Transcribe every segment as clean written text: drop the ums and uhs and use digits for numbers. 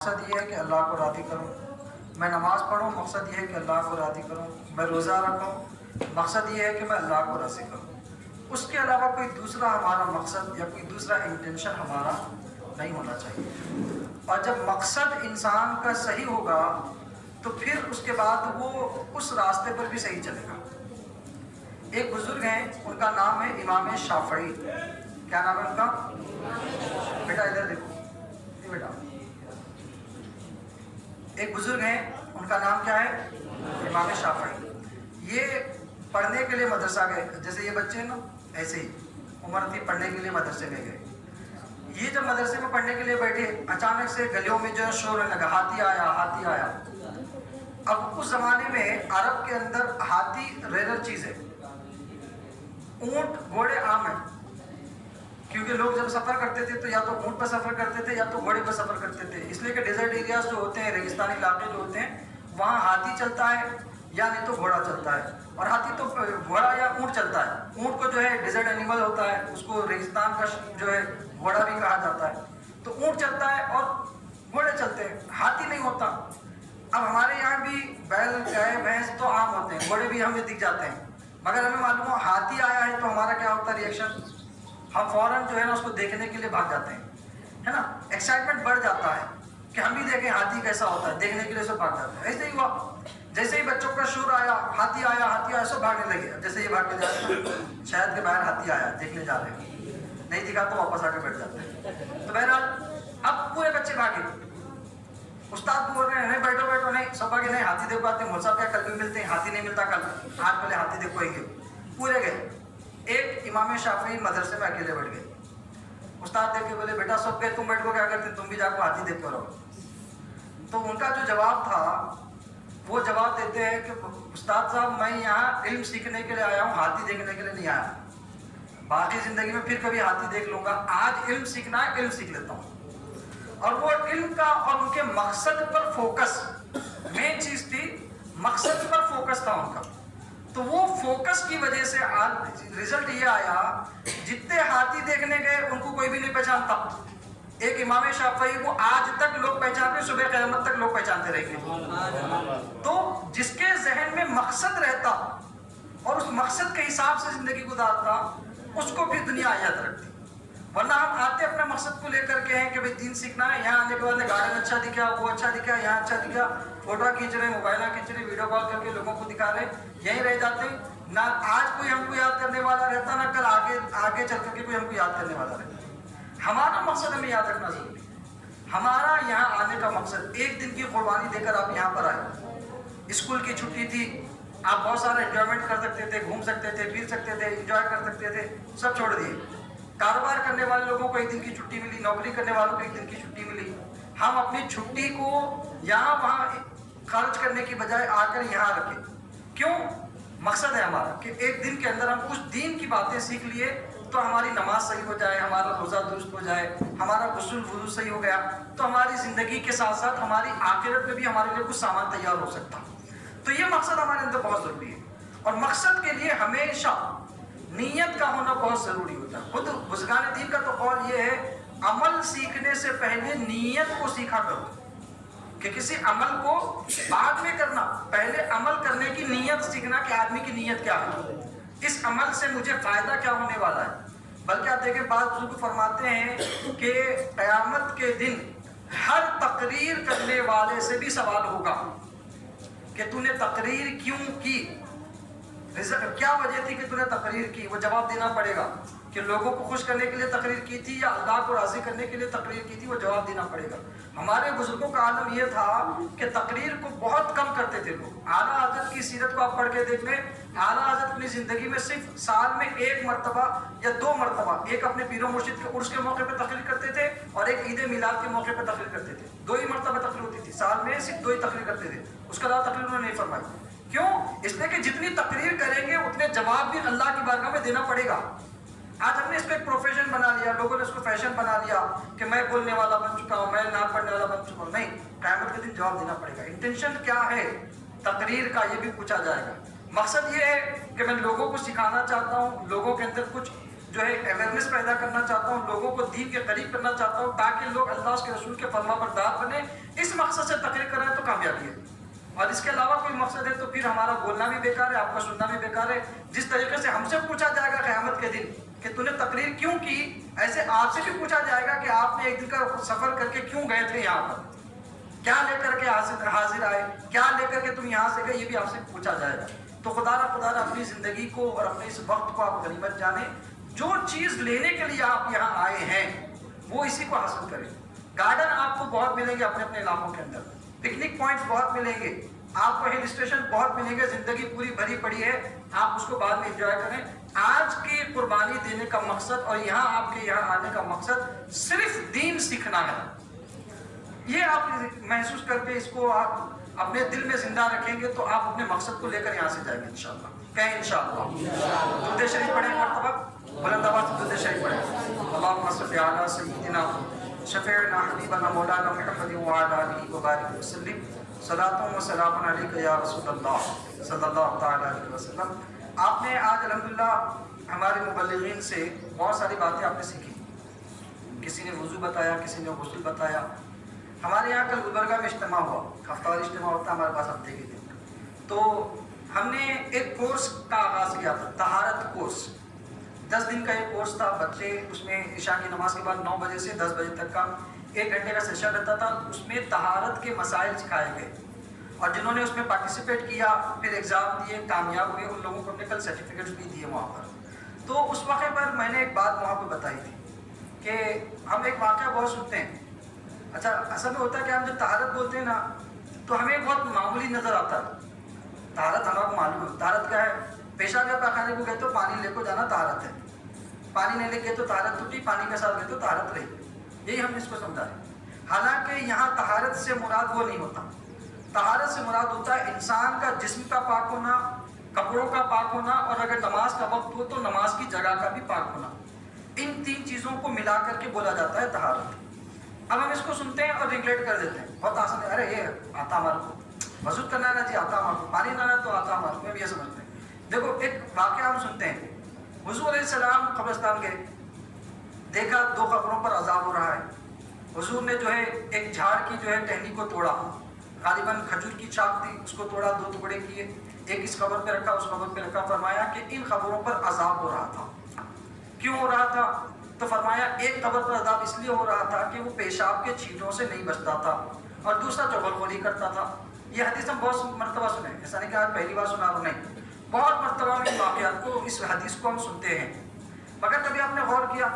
مقصد یہ ہے کہ اللہ کو راضی کروں، میں نماز پڑھوں، مقصد یہ ہے کہ اللہ کو راضی کروں، میں روزہ رکھوں، مقصد یہ ہے کہ میں اللہ کو راضی کروں۔ اس کے علاوہ کوئی دوسرا ہمارا مقصد یا کوئی دوسرا انٹینشن ہمارا نہیں ہونا چاہیے۔ اور جب مقصد انسان کا صحیح ہوگا تو پھر اس کے بعد وہ اس راستے پر بھی صحیح چلے گا۔ ایک بزرگ ہیں، ان کا نام ہے امام شافعی۔ کیا نام ہے ان کا؟ بیٹا ادھر دیکھو، یہ بیٹا ایک بزرگ ہیں، ان کا نام کیا ہے؟ امام شافعی۔ یہ پڑھنے کے لیے مدرسہ گئے، جیسے یہ بچے ہیں نا ایسے ہی عمر تھی، پڑھنے کے لیے مدرسے میں گئے۔ یہ جب مدرسے میں پڑھنے کے لیے بیٹھے، اچانک سے گلیوں میں جو ہے شور ہونے لگا، ہاتھی آیا ہاتھی آیا۔ اب اس زمانے میں عرب کے اندر ہاتھی ریئر چیز ہے، اونٹ گھوڑے عام ہیں، کیونکہ لوگ جب سفر کرتے تھے تو یا تو اونٹ پہ سفر کرتے تھے یا تو گھوڑے پہ سفر کرتے تھے، اس لیے کہ ڈیزرٹ ایریاز جو ہوتے ہیں، ریگستانی علاقے جو ہوتے ہیں، وہاں ہاتھی چلتا ہے یا نہیں تو گھوڑا چلتا ہے، اور ہاتھی تو گھوڑا یا اونٹ چلتا ہے۔ اونٹ کو جو ہے ڈیزرٹ اینیمل ہوتا ہے، اس کو ریگستان کا جو ہے گھوڑا بھی کہا جاتا ہے، تو اونٹ چلتا ہے اور گھوڑے چلتے ہیں، ہاتھی نہیں ہوتا۔ اب ہمارے یہاں بھی بیل گائے بھینس تو عام ہوتے ہیں، گھوڑے بھی ہمیں دکھ جاتے ہیں، مگر ہمیں معلوم ہو ہاتھی آیا ہے تو ہمارا کیا ہوتا ہے ریئیکشن؟ ہم فوراً جو ہے نا اس کو دیکھنے کے لیے بھاگ جاتے ہیں، ہے نا، ایکسائٹمنٹ بڑھ جاتا ہے کہ ہم بھی دیکھیں ہاتھی کیسا ہوتا ہے، دیکھنے کے لیے سب بھاگ جاتے ہیں۔ ایسے ہی ہوا، جیسے ہی بچوں کا شور آیا ہاتھی آیا سب بھاگنے لگے، جیسے یہ بھاگ کے جاتے ہیں شاید کے باہر ہاتھی آیا دیکھنے جا رہے ہیں، نہیں دکھا تو واپس آ کے بیٹھ جاتے ہیں۔ تو بہرحال اب پورے بچے بھاگے، استاد بول رہے ہیں نہیں بیٹھو بیٹھو، نہیں سب آگے نہیں ہاتھی دیکھو آتے ہیں، مول صاحب کیا کل بھی ملتے ہیں، ہاتھی نہیں ملتا کل، آج پہلے ہاتھی دیکھو گے، پورے گئے۔ ایک امام شافعی مدرسے میں اکیلے بیٹھ گئے، استاد دیکھ کے بولے بیٹا سب گئے تم بیٹھ کو کیا کرتے، تم بھی جا کو ہاتھی دیکھ کر رہو۔ تو ان کا جو جواب تھا وہ جواب دیتے ہیں کہ استاد صاحب میں یہاں علم سیکھنے کے لیے آیا ہوں، ہاتھی دیکھنے کے لیے نہیں آیا، باقی زندگی میں پھر کبھی ہاتھی دیکھ لوں گا، آج علم سیکھنا ہے علم سیکھ لیتا ہوں۔ اور وہ علم کا اور ان کے مقصد پر فوکس، مین چیز تھی مقصد پر فوکس تھا ان کا، تو وہ فوکس کی وجہ سے آج رزلٹ یہ آیا جتنے ہاتھی دیکھنے گئے ان کو کوئی بھی نہیں پہچانتا۔ ایک امام شافعی کو آج تک لوگ پہچانتے، صبح قیامت تک لوگ پہچانتے رہیں گے۔ تو جس کے ذہن میں مقصد رہتا اور اس مقصد کے حساب سے زندگی گزارتا، اس کو پھر دنیا یاد رکھتی۔ ورنہ ہم آتے اپنے مقصد کو لے کر کے ہیں کہ بھئی دین سیکھنا ہے، یہاں آنے کے بعد گارڈن اچھا دکھا، وہ اچھا دکھا، یہاں اچھا دکھا، فوٹو کھینچ رہے، موبائل کھینچ رہے، ویڈیو کال کر کے لوگوں کو دکھا رہے، یہیں رہ جاتے ہیں۔ نہ آج کوئی ہم کو یاد کرنے والا رہتا، نہ کل آگے چل کر کے کوئی ہم کو یاد کرنے والا رہتا۔ ہمارا مقصد ہمیں یاد رکھنا ضروری ہے۔ ہمارا یہاں آنے کا مقصد، ایک دن کی قربانی دے کر آپ یہاں پر آئے، اسکول کی چھٹی تھی، آپ بہت سارا انجوائمنٹ کر سکتے تھے، گھوم سکتے تھے، پھر سکتے تھے، انجوائے کر سکتے تھے، سب چھوڑ دیے۔ کاروبار کرنے والے لوگوں کو ایک دن کی چھٹی ملی، نوکری کرنے والوں کو ایک دن کی چھٹی ملی، ہم اپنی چھٹی کو یہاں وہاں خرچ کرنے کی بجائے آ کر یہاں رکھیں۔ کیوں؟ مقصد ہے ہمارا کہ ایک دن کے اندر ہم کچھ دین کی باتیں سیکھ لیے تو ہماری نماز صحیح ہو جائے، ہمارا روزہ درست ہو جائے، ہمارا غسل وضو صحیح ہو گیا، تو ہماری زندگی کے ساتھ ساتھ ہماری آخرت میں بھی ہمارے لیے کچھ سامان تیار ہو سکتا۔ تو یہ مقصد ہمارے اندر بہت ضروری ہے، اور مقصد کے لیے ہمیشہ نیت کا ہونا بہت ضروری ہوتا ہے۔ خود بزرگان دین کا تو قول یہ ہے عمل سیکھنے سے پہلے نیت کو سیکھا کرو، کہ کسی عمل کو بعد میں کرنا، پہلے عمل کرنے کی نیت سیکھنا کہ آدمی کی نیت کیا ہے، اس عمل سے مجھے فائدہ کیا ہونے والا ہے۔ بلکہ آپ دیکھیں بعض بزرگ فرماتے ہیں کہ قیامت کے دن ہر تقریر کرنے والے سے بھی سوال ہوگا کہ تو نے تقریر کیوں کی، کیا وجہ تھی کہ تو نے تقریر کی، وہ جواب دینا پڑے گا کہ لوگوں کو خوش کرنے کے لیے تقریر کی تھی یا اللہ کو راضی کرنے کے لیے تقریر کی تھی، وہ جواب دینا پڑے گا۔ ہمارے بزرگوں کا عالم یہ تھا کہ تقریر کو بہت کم کرتے تھے لوگ۔ اعلیٰ حضرت کی سیرت کو آپ پڑھ کے دیکھ لیں، اعلیٰ حضرت اپنی زندگی میں صرف سال میں ایک مرتبہ یا دو مرتبہ، ایک اپنے پیر و مرشد کے عرس کے موقع پہ تقریر کرتے تھے اور ایک عید میلاد کے موقع پہ تقریر کرتے تھے، دو ہی مرتبہ تقریر ہوتی تھی سال میں، صرف دو ہی تقریر کرتے تھے، اس کے علاوہ تقریر انہوں نے نہیں فرمائی۔ کیوں؟ اس لیے کہ جتنی تقریر کریں گے اتنے جواب بھی اللہ کی بارگاہ میں دینا پڑے گا۔ آج ہم نے اس کو ایک پروفیشن بنا لیا، لوگوں نے اس کو فیشن بنا لیا کہ میں بولنے والا بن چکا ہوں، میں نعت پڑھنے والا بن چکا ہوں۔ نہیں، قیامت کے دن جواب دینا پڑے گا۔ انٹینشن کیا ہے تقریر کا، یہ بھی پوچھا جائے گا۔ مقصد یہ ہے کہ میں لوگوں کو سکھانا چاہتا ہوں، لوگوں کے اندر کچھ جو ہے اویئرنیس پیدا کرنا چاہتا ہوں، لوگوں کو دین کے قریب کرنا چاہتا ہوں، تاکہ لوگ اللہ اس کے رسول کے فرما بردار بنے، اس کے علاوہ کوئی مقصد ہے تو پھر ہمارا بولنا بھی بیکار ہے، آپ کا سننا بھی بیکار ہے. جس طریقے سے ہم سے پوچھا جائے گا قیامت کے دن کہ تو نے تقریر کیوں کی، ایسے آپ سے بھی پوچھا جائے گا کہ آپ نے ایک دن کا سفر کر کے کیوں گئے تھے یہاں پر، کیا لے کر کے حاضر آئے، کیا لے کر کے تم یہاں سے گئے، یہ بھی آپ سے پوچھا جائے گا. تو خدا را اپنی زندگی کو اور اپنے اس وقت کو آپ غنیمت جانیں. جو چیز لینے کے لیے آپ یہاں آئے ہیں وہ اسی کو حاصل کریں. گارڈن آپ کو بہت ملیں گے اپنے اپنے علاقوں کے اندر، پکنک پوائنٹس بہت ملیں گے آپ کو، ہل اسٹیشن بہت ملیں گے. زندگی پوری بھری پڑی ہے، آپ اس کو بعد میں انجوائے کریں. آج کی قربانی دینے کا مقصد اور یہاں آپ کے یہاں آنے کا مقصد صرف دین سیکھنا ہے. یہ آپ محسوس کر کے اس کو آپ اپنے دل میں زندہ رکھیں گے تو آپ اپنے مقصد کو لے کر یہاں سے جائیں گے انشاءاللہ. کہیں انشاءاللہ. درود شریف پڑھیں ایک مرتبہ، بلند آواز سے درود شریف پڑھیں. اللہم صل علی سیدنا شفیعنا حبیبنا مولانا محمد وعلی آلہ وبارک وسلم. صلاۃ و سلام علیک یا رسول اللہ صلی اللہ تعالی علیہ وسلم. آپ نے آج الحمدللہ ہمارے مبلغین سے بہت ساری باتیں آپ نے سیکھی. کسی نے وضو بتایا، کسی نے غسل بتایا. ہمارے یہاں کل گلبرگہ میں اجتماع ہوا، ہفتہ واری اجتماع ہوتا ہے ہمارے پاس ہفتے کے دن. تو ہم نے ایک کورس کا آغاز کیا تھا، طہارت کورس. 10 دن کا ایک کورس تھا. بچے اس میں عشاء کی نماز کے بعد 9 بجے سے 10 بجے تک کا 1 گھنٹے کا سیشن رہتا تھا. اس میں طہارت کے مسائل سکھائے گئے اور جنہوں نے اس میں پارٹیسپیٹ کیا پھر ایگزام دیے کامیاب ہوئے، ان لوگوں کو ہم نے کل سرٹیفکیٹس بھی دیے وہاں پر. تو اس واقعے پر میں نے ایک بات وہاں پہ بتائی تھی کہ ہم ایک واقعہ بہت سنتے ہیں. اچھا اصل میں ہوتا ہے کہ ہم جب طہارت بولتے ہیں نا تو ہمیں بہت معمولی نظر آتا ہے. طہارت ہمارا کو معلوم ہے. طہارت کیا ہے؟ پیشاب یا پاخانے کو گئے تو پانی لے کو جانا طہارت ہے. پانی نہیں لے گئے تو طہارت ٹوٹی، پانی کے ساتھ گئے تو طہارت رہی. یہی ہم نے اس کو سمجھا ہے. حالانکہ یہاں طہارت سے مراد وہ نہیں ہوتا. طہارت سے مراد ہوتا ہے انسان کا جسم کا پاک ہونا، کپڑوں کا پاک ہونا، اور اگر نماز کا وقت ہو تو نماز کی جگہ کا بھی پاک ہونا. ان 3 چیزوں کو ملا کر کے بولا جاتا ہے طہارت. اب ہم اس کو سنتے ہیں اور ریگلیٹ کر دیتے ہیں. بہت آسان ہے، ارے یہ آتا ہمارے کو، وضو کرنا نا جی آتا ہمارے کو، پانی لانا تو آتا ہمارے کو، ہم یہ سمجھتے ہیں. دیکھو ایک واقعہ ہم سنتے ہیں. حضور علیہ السلام قبرستان گئے، دیکھا 2 قبروں پر عذاب ہو رہا ہے. حضور نے جو ہے ایک جھاڑ کی جو ہے ٹہنی کو توڑا، غالباً کھجور کی چاک تھی، اس کو توڑا، 2 ٹکڑے کیے، ایک اس قبر پہ رکھا، اس قبر پہ رکھا. فرمایا کہ ان قبروں پر عذاب ہو رہا تھا. کیوں ہو رہا تھا؟ تو فرمایا ایک قبر پر عذاب اس لیے ہو رہا تھا کہ وہ پیشاب کے چھینٹوں سے نہیں بچتا تھا، اور دوسرا چغلخوری کرتا تھا. یہ حدیث ہم بہت مرتبہ سنے، ایسا نہیں کہ آج پہلی بار سنا رہا نہیں، بہت مرتبہ میں ان واقعات کو، اس حدیث کو ہم سنتے ہیں. مگر کبھی آپ نے غور کیا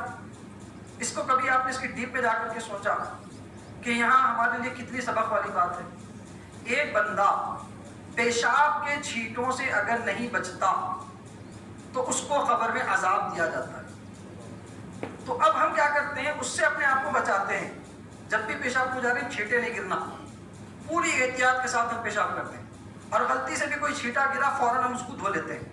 اس کو؟ کبھی آپ نے اس کی ڈیپ پہ جا کر کے سوچا کہ یہاں ہمارے لیے کتنی سبق والی بات ہے؟ ایک بندہ پیشاب کے چھینٹوں سے اگر نہیں بچتا تو اس کو قبر میں عذاب دیا جاتا ہے. تو اب ہم کیا کرتے ہیں؟ اس سے اپنے آپ کو بچاتے ہیں. جب بھی پیشاب کو جا رہے ہیں چھینٹے نہیں گرنا، پوری احتیاط کے ساتھ ہم پیشاب کرتے ہیں. اور غلطی سے بھی کوئی چھینٹا گرا فوراً ہم اس کو دھو لیتے ہیں.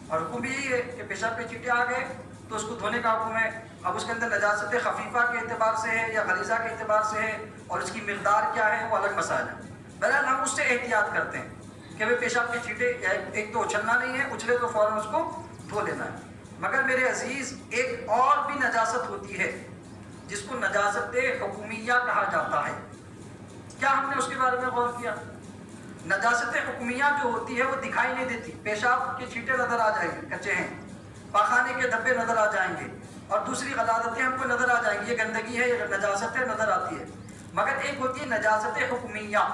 اور حکم بھی یہی ہے کہ پیشاب پہ چھینٹے آ گئے تو اس کو دھونے کا حکم ہے. اب اس کے اندر نجاست خفیفہ کے اعتبار سے ہے یا غلیظہ کے اعتبار سے ہے، اور اس کی مقدار کیا ہے وہ الگ مسائل ہے. بہرحال ہم اس سے احتیاط کرتے ہیں کہ وہ پیشاب کے چھینٹے ایک تو اچھلنا نہیں ہے، اچھلے تو فوراً اس کو دھو لینا ہے. مگر میرے عزیز ایک اور بھی نجاست ہوتی ہے جس کو نجاست حکمیہ کہا جاتا ہے. کیا ہم نے اس کے بارے میں غور کیا؟ نجاست حکمیہ جو ہوتی ہے وہ دکھائی نہیں دیتی. پیشاب کے چھینٹے نظر آ جائیں گے کچے ہیں، پاخانے کے دھبے نظر آ جائیں گے، اور دوسری غلازتیں ہم کو نظر آ جائیں گی، یہ گندگی ہے، یہ نجاست ہے، نظر آتی ہے. مگر ایک ہوتی ہے نجاست حکمیہ،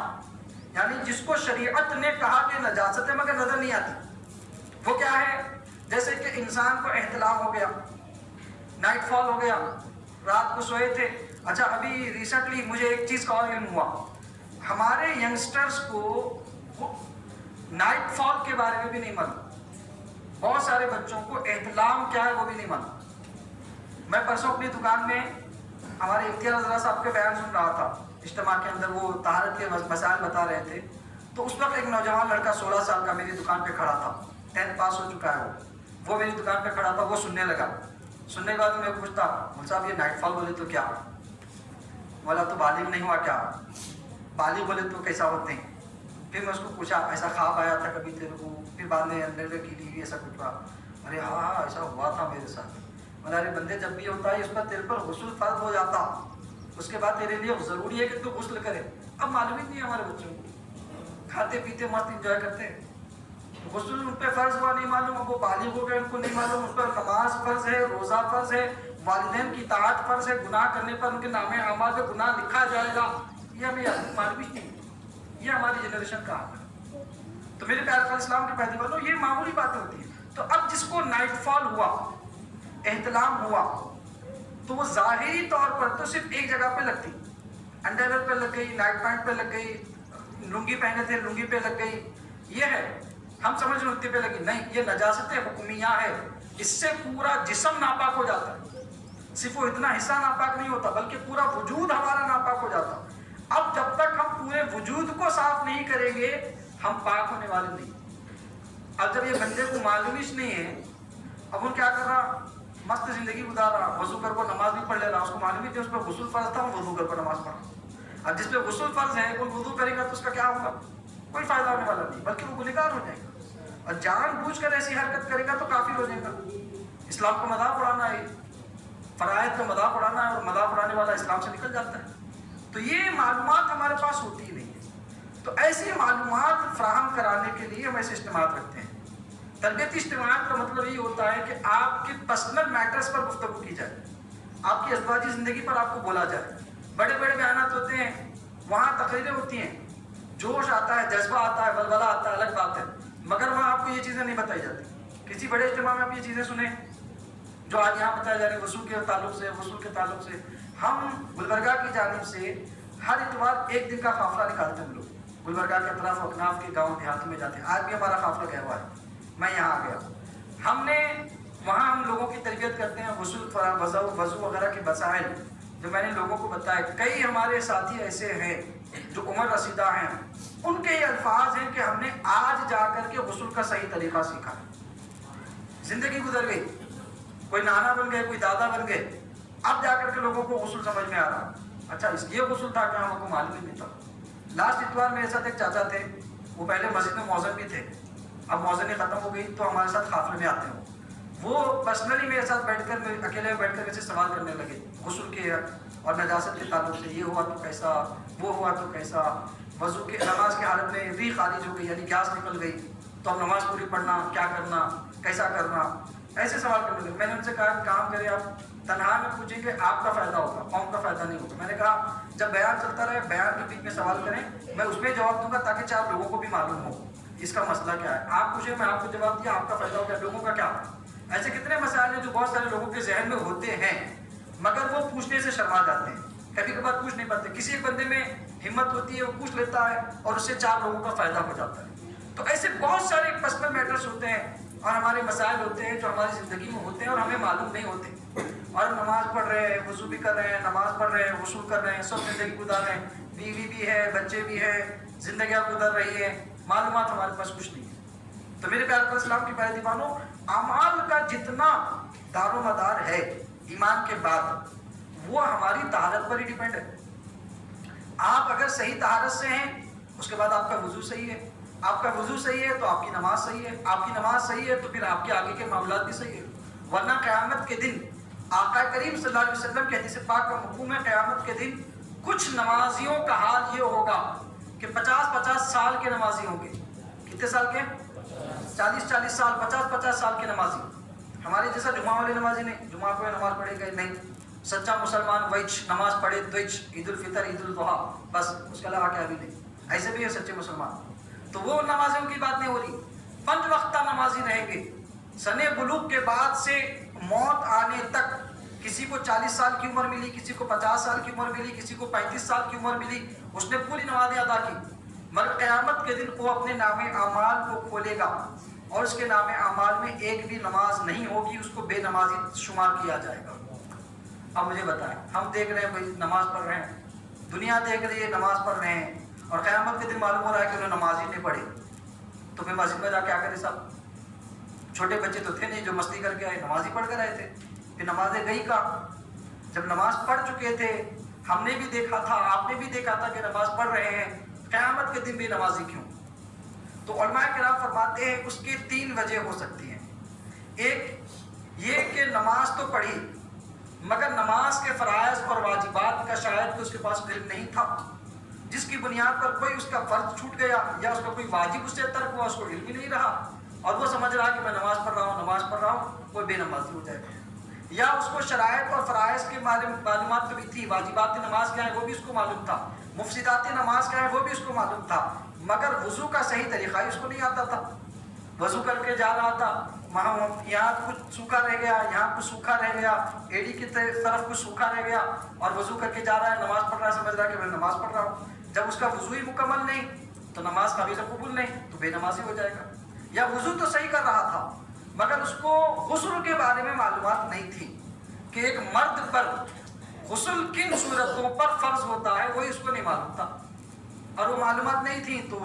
یعنی جس کو شریعت نے کہا کہ نجاست ہے مگر نظر نہیں آتی. وہ کیا ہے؟ جیسے کہ انسان کو احتلام ہو گیا، نائٹ فال ہو گیا، رات کو سوئے تھے. اچھا ابھی ریسنٹلی مجھے ایک چیز کا اور علم ہوا، ہمارے ینگسٹرز کو نائٹ فال کے بارے میں بھی نہیں معلوم. بہت سارے بچوں کو احتلام کیا ہے وہ بھی نہیں معلوم. میں پرسوں اپنی دکان میں ہمارے امتیاز رضا صاحب کے بیان سن رہا تھا اجتماع کے اندر، وہ طہارت کے مسائل بتا رہے تھے. تو اس وقت ایک نوجوان لڑکا 16 سال کا میری دکان پہ کھڑا تھا، 10th پاس ہو چکا ہے وہ میری دکان پہ کھڑا تھا. وہ سننے لگا. سننے کے بعد میں پوچھتا، مول صاحب یہ نائٹ فال بولے تو کیا؟ بولا تو بالغ نہیں ہوا کیا؟ بالغ بولے تو کیسا ہوتے ہیں؟ پھر میں اس کو پوچھا ایسا خواب آیا تھا کبھی تیرے کو؟ پھر بعد میں اندر کی لی ایسا کچھ ہوا؟ ارے ہاں ایسا ہوا تھا میرے ساتھ. بولا ارے بندے جب بھی ہوتا ہے اس پر تیرے پر غسل فرض ہو جاتا، اس کے بعد تیرے لیے ضروری ہے کہ تو غسل کرے. اب معلوم ہی نہیں ہے ہمارے بچوں کو. کھاتے پیتے مست انجوائے کرتے ہیں. غسل ان پہ فرض ہوا نہیں معلوم, اب وہ بالغ ہو گئے ان کو نہیں معلوم, ان پر نماز فرض ہے, روزہ فرض ہے, والدین کی اطاعت فرض ہے, گناہ کرنے پر ان کے نام اعمال پہ گناہ لکھا جائے گا, یہ ہمیں معلوم ہی نہیں. یہ ہماری جنریشن کا حال ہے. تو میرے پیارے علیہ السلام کے پیدل والوں, یہ معمولی باتیں ہوتی ہیں. تو اب جس کو نائٹ فال ہوا, احتلام ہوا, تو وہ ظاہری طور پر تو صرف ایک جگہ پہ لگتی, انڈر پہ لگ گئی, نائٹ پینٹ پہ لگ گئی, لنگی پہنے تھے لنگی پہ لگ گئی, یہ ہے. ہم سمجھ رہے پہ لگی, نہیں, یہ نجاست حکمیہ ہے. اس سے پورا جسم ناپاک ہو جاتا ہے. صرف وہ اتنا حصہ ناپاک نہیں ہوتا بلکہ پورا وجود ہمارا ناپاک ہو جاتا. اب جب تک ہم پورے وجود کو صاف نہیں کریں گے ہم پاک ہونے والے نہیں. اب جب یہ بندے کو معلوم ہی نہیں ہے, اب ان کیا کر رہا, مست زندگی گزار رہا, وضو کر کو نماز بھی پڑھ لے رہا, اس کو معلوم ہی تھی اس پہ غسل فرض تھا, وضو کر کو نماز پڑھا. اب جس پہ غسل فرض ہے کوئی وضو کرے گا تو اس کا کیا ہوگا, کوئی فائدہ ہونے والا نہیں, بلکہ وہ گنہگار ہو جائے گا. اور جان بوجھ کر ایسی حرکت کرے گا تو کافر ہو جائے گا. اسلام کو مذاق اڑانا ہے, فرائض کا مذاق اڑانا ہے, اور مذاق اڑانے والا اسلام سے نکل جاتا ہے. تو یہ معلومات ہمارے پاس ہوتی ہی نہیں ہے. تو ایسی معلومات فراہم کرانے کے لیے ہم ایسے اجتماعات رکھتے ہیں. تربیتی اجتماعات کا مطلب یہ ہوتا ہے کہ آپ کے پرسنل میٹرز پر گفتگو کی جائے, آپ کی ازدواجی زندگی پر آپ کو بولا جائے. بڑے بڑے بیانات ہوتے ہیں, وہاں تقریریں ہوتی ہیں, جوش آتا ہے, جذبہ آتا ہے, ولولہ آتا ہے, الگ بات ہے, مگر وہاں آپ کو یہ چیزیں نہیں بتائی جاتی. کسی بڑے اجتماع میں آپ یہ چیزیں سنیں جو آج یہاں بتایا جا رہا ہے غسل کے تعلق سے, غسل کے تعلق سے. ہم گلبرگہ کی جانب سے ہر اتوار ایک دن کا قافلہ نکالتے ہیں. ہم لوگ گلبرگہ کے اطراف و اکناف کے گاؤں دیہات میں جاتے ہیں. آج بھی ہمارا قافلہ گیا ہوا ہے, میں یہاں آ گیا. ہم نے وہاں ہم لوگوں کی تربیت کرتے ہیں, غسل وضو وغیرہ کے مسائل جو میں نے لوگوں کو بتایا. کئی ہمارے ساتھی ایسے ہیں جو عمر رسیدہ ہیں, ان کے یہ الفاظ ہیں کہ ہم نے آج جا کر کے غسل کا صحیح طریقہ سیکھا. زندگی گزر گئی, کوئی نانا بن گئے, کوئی دادا بن گئے, اب جا کر کے لوگوں کو غسل سمجھ میں آ رہا. اچھا اس لیے غسل تھا کہ ہم کو معلوم ہی نہیں تھا. لاسٹ اتوار میرے ساتھ ایک چاچا تھے, وہ پہلے مسجد میں مؤذن بھی تھے, اب مؤذنی ختم ہو گئی تو ہمارے ساتھ قافلے میں آتے ہیں. وہ پرسنلی میرے ساتھ بیٹھ کر, اکیلے میں بیٹھ کر میرے سے سوال کرنے لگے غسل کے اور نجاست کے تعلق سے. یہ ہوا تو کیسا, وہ ہوا تو کیسا, وضو کے نماز کی حالت میں ری خارج ہو گئی یعنی گیس نکل گئی تو اب نماز پوری پڑھنا, کیا کرنا, کیسا کرنا, ایسے سوال کرنے لگے. میں نے ان سے کہا کہ کام کرے, آپ تنہا میں پوچھیں گے آپ کا فائدہ ہوگا, قوم کا فائدہ نہیں ہوگا. میں نے کہا جب بیان چلتا رہے, بیان کے بیچ میں سوال کریں, میں اس میں جواب دوں گا تاکہ چار لوگوں کو بھی معلوم ہو اس کا مسئلہ کیا ہے. آپ پوچھیں, میں آپ کو جواب دیا, آپ کا فائدہ ہو گیا, لوگوں کا کیا. ایسے کتنے مسائل ہیں جو بہت سارے لوگوں کے ذہن میں ہوتے ہیں مگر وہ پوچھنے سے شرما جاتے ہیں, کبھی کبھار پوچھ نہیں پاتے. کسی ایک بندے میں ہمت ہوتی ہے, وہ پوچھ لیتا ہے اور اس سے چار لوگوں کا فائدہ ہو جاتا ہے. تو ایسے بہت سارے پرسنل میٹرز ہوتے ہیں اور ہمارے مسائل ہوتے ہیں جو ہماری زندگی میں ہوتے ہیں اور ہمیں معلوم نہیں ہوتے. اور ہم نماز پڑھ رہے ہیں, وضو بھی کر رہے ہیں, نماز پڑھ رہے ہیں, غسل کر رہے ہیں, سب زندگی گزار رہے ہیں, بیوی بھی ہے, بچے بھی ہیں, زندگیاں گزر رہی ہیں, معلومات ہمارے پاس کچھ نہیں ہے. تو میرے پیارے اسلام کے پیارے دیوانوں, اعمال کا جتنا دار و مدار ہے ایمان کے بعد وہ ہماری طہارت پر ہی ڈیپینڈ ہے. آپ اگر صحیح طہارت سے ہیں, اس کے بعد آپ کا وضو صحیح ہے, آپ کا وضو صحیح ہے تو آپ کی نماز صحیح ہے, آپ کی نماز صحیح ہے تو پھر آپ کے آگے کے معاملات بھی صحیح ہے. ورنہ قیامت کے دن آقا کریم صلی اللہ علیہ وسلم کی حدیث پاک کا مفہوم ہے, قیامت کے دن کچھ نمازیوں کا حال یہ ہوگا کہ 50-50 سال کے نمازی ہوں گے. کتنے سال کے؟ 40-40 سال, 50-50 سال کے نمازی. ہمارے جیسا جمعہ والے نمازی نہیں, جمعہ کو نماز پڑھے گا نہیں. سچا مسلمان ویچ نماز پڑھے دویچ, عید الفطر, عید الاضحیٰ, بس اس کے علاوہ کیا بھی نہیں. ایسے بھی ہے سچے مسلمان. تو وہ نمازیوں کی بات نہیں ہو رہی. 5 وقتہ نمازی رہیں گے. سن بلوغ کے بعد سے موت آنے تک کسی کو 40 سال کی عمر ملی, کسی کو 50 سال کی عمر ملی, کسی کو 35 سال کی عمر ملی, اس نے پوری نمازیں ادا کی. مگر قیامت کے دن وہ اپنے نام اعمال کو کھولے گا اور اس کے نام اعمال میں ایک بھی نماز نہیں ہوگی, اس کو بے نمازی شمار کیا جائے گا. اب مجھے بتائیں, ہم دیکھ رہے ہیں بھائی نماز پڑھ رہے ہیں, دنیا دیکھ رہی ہے نماز پڑھ رہے ہیں, اور قیامت کے دن معلوم ہو رہا ہے کہ انہوں نے نماز ہی نہیں پڑھی, تو پھر مسجد میں جا کیا کرے صاحب؟ چھوٹے بچے تو تھے نہیں جو مستی کر کے آئے, نماز ہی پڑھ کر آئے تھے. پھر نمازیں گئی کہاں؟ جب نماز پڑھ چکے تھے, ہم نے بھی دیکھا تھا, آپ نے بھی دیکھا تھا کہ نماز پڑھ رہے ہیں, قیامت کے دن بھی نمازی کیوں؟ تو علماء کرام فرماتے ہیں اس کی 3 وجہ ہو سکتی ہیں. ایک یہ کہ نماز تو پڑھی مگر نماز کے فرائض اور واجبات کا شاید کہ اس کے پاس علم نہیں تھا, جس کی بنیاد پر کوئی اس کا فرض چھوٹ گیا یا اس کا کوئی واجب اس سے ترک ہوا، اس کو علم ہی نہیں رہا اور وہ سمجھ رہا کہ میں نماز پڑھ رہا ہوں، وہ بے نمازی ہو جائے گا۔ یا اس کو شرائط اور فرائض کی معلومات تو بھی تھی، واجبات نماز کیا ہے وہ بھی اس کو معلوم تھا، مفسدات نماز کیا ہے وہ بھی اس کو معلوم تھا، مگر وضو کا صحیح طریقہ ہی اس کو نہیں آتا تھا۔ وضو کر کے جا رہا تھا، وہاں یہاں کچھ سوکھا رہ گیا، یہاں کچھ سوکھا رہ گیا، ایڑی کی طرف کچھ سوکھا رہ گیا، اور وضو کر کے جا رہا ہے، نماز پڑھ رہا ہے، سمجھ رہا ہے کہ میں نماز پڑھ رہا ہوں۔ جب اس کا وضو ہی مکمل نہیں تو نماز قابل قبول نہیں، تو بے نمازی ہو جائے گا۔ یا وضو تو صحیح کر رہا تھا مگر اس کو غسل کے بارے میں معلومات نہیں تھی کہ ایک مرد پر غسل کن صورتوں پر فرض ہوتا ہے، وہی اس کو نہیں معلوم تھا، اور وہ معلومات نہیں تھی تو اس